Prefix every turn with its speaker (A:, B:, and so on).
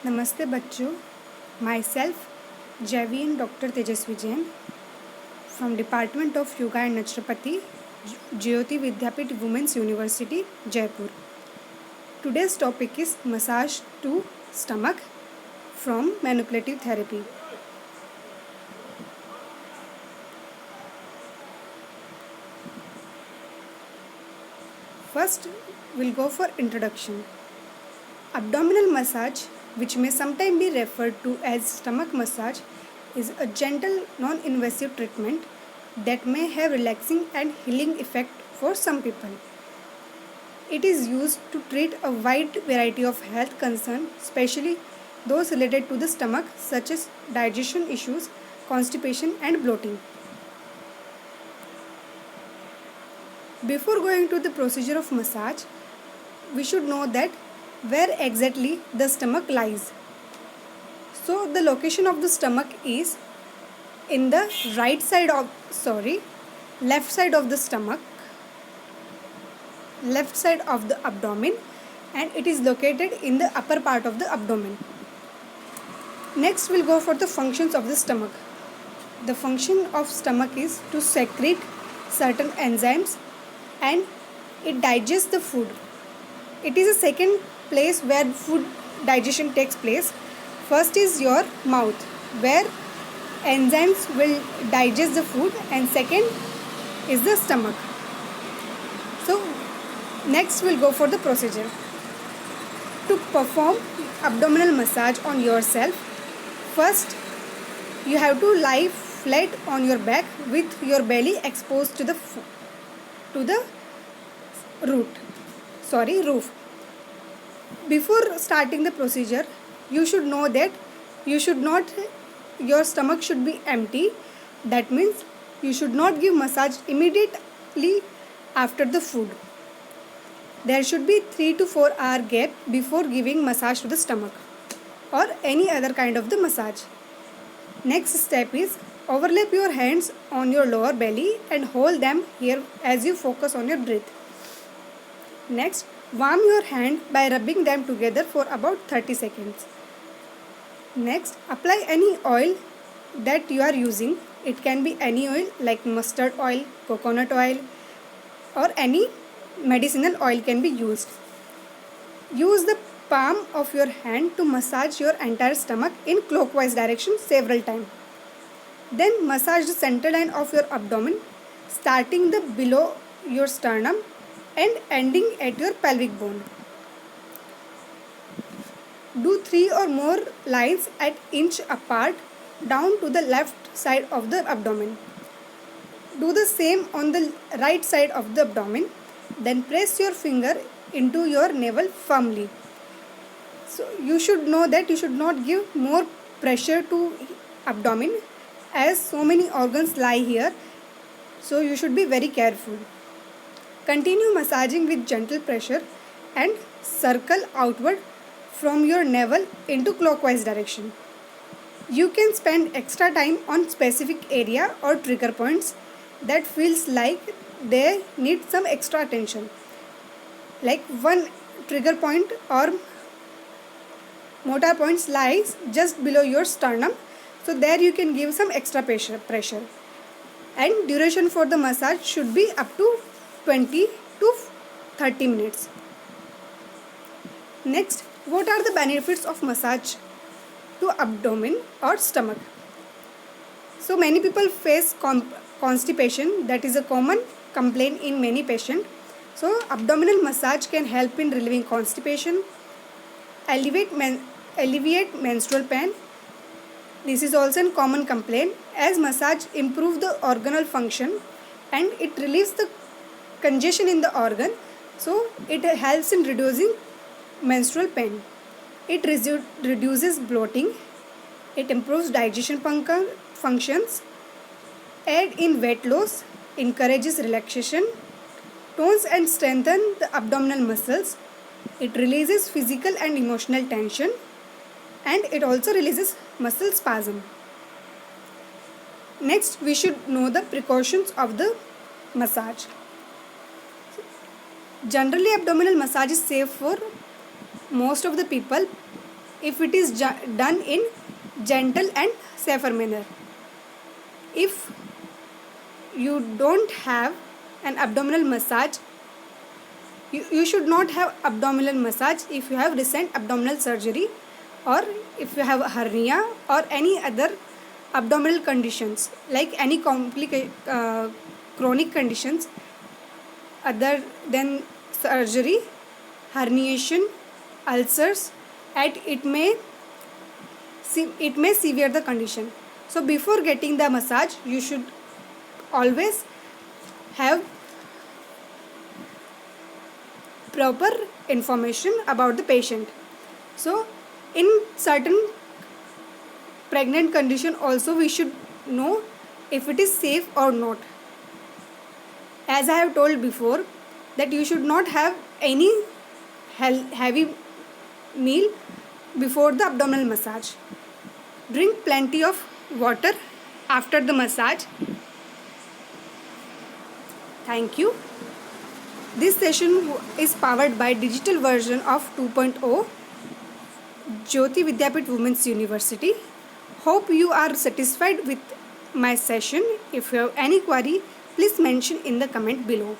A: नमस्ते बच्चों, myself जैवियन doctor Tejaswi Jain from department of yoga and naturopathy, Jyoti Vidyapeeth women's university Jaipur. Today's topic is massage to stomach from manipulative therapy. First, we'll go for introduction. Abdominal massage, which may sometimes be referred to as stomach massage, is a gentle, non-invasive treatment that may have relaxing and healing effect for some people. It is used to treat a wide variety of health concerns, especially those related to the stomach, such as digestion issues, constipation, and bloating. Before going to the procedure of massage, we should know that where exactly the stomach lies. So the location of the stomach is in the left side of the stomach, left side of the abdomen, and it is located in the upper part of the abdomen. Next we'll go for the functions of the stomach. The function of stomach is to secrete certain enzymes and it digests the food. It is a second place where food digestion takes place. First is your mouth, where enzymes will digest the food, and second is the stomach. So next we'll go for the procedure. To perform abdominal massage on yourself, first you have to lie flat on your back with your belly exposed to the roof. Before starting the procedure, you should know that your stomach should be empty. That means you should not give massage immediately after the food. There should be 3 to 4 hour gap before giving massage to the stomach or any other kind of the massage. Next step is overlap your hands on your lower belly and hold them here as you focus on your breath. Next, warm your hand by rubbing them together for about 30 seconds. Next, apply any oil that you are using. It can be any oil like mustard oil, coconut oil, or any medicinal oil can be used. Use the palm of your hand to massage your entire stomach in clockwise direction several times. Then massage the center line of your abdomen, starting the below your sternum and ending at your pelvic bone. Do 3 or more lines at inch apart down to the left side of the abdomen. Do the same on the right side of the abdomen. Then press your finger into your navel firmly. So you should know that you should not give more pressure to abdomen as so many organs lie here. So you should be very careful. Continue massaging with gentle pressure and circle outward from your navel into clockwise direction. You can spend extra time on specific area or trigger points that feels like they need some extra attention. Like one trigger point or motor points lies just below your sternum. So there you can give some extra pressure. And duration for the massage should be up to 20 to 30 minutes. Next, what are the benefits of massage to abdomen or stomach? So many people face constipation. That is a common complaint in many patients. So abdominal massage can help in relieving constipation, alleviate menstrual pain. This is also a common complaint, as massage improves the organal function and it relieves the congestion in the organ. So it helps in reducing menstrual pain. It reduces bloating. It improves digestion functions. Aid in weight loss. Encourages relaxation. Tones and strengthens the abdominal muscles. It releases physical and emotional tension. And it also releases muscle spasm. Next, we should know the precautions of the massage. Generally, abdominal massage is safe for most of the people if it is done in gentle and safer manner. If you don't have an abdominal massage, you should not have abdominal massage if you have recent abdominal surgery, or if you have a hernia or any other abdominal conditions, like any chronic conditions other than surgery, herniation, ulcers, and it may severe the condition. So before getting the massage, you should always have proper information about the patient. So in certain pregnant condition also, we should know if it is safe or not. As I have told before, that you should not have any heavy meal before the abdominal massage. Drink plenty of water after the massage. Thank you. This session is powered by digital version of 2.0 Jyoti Vidyapeeth Women's University. Hope you are satisfied with my session. If you have any query, please mention in the comment below.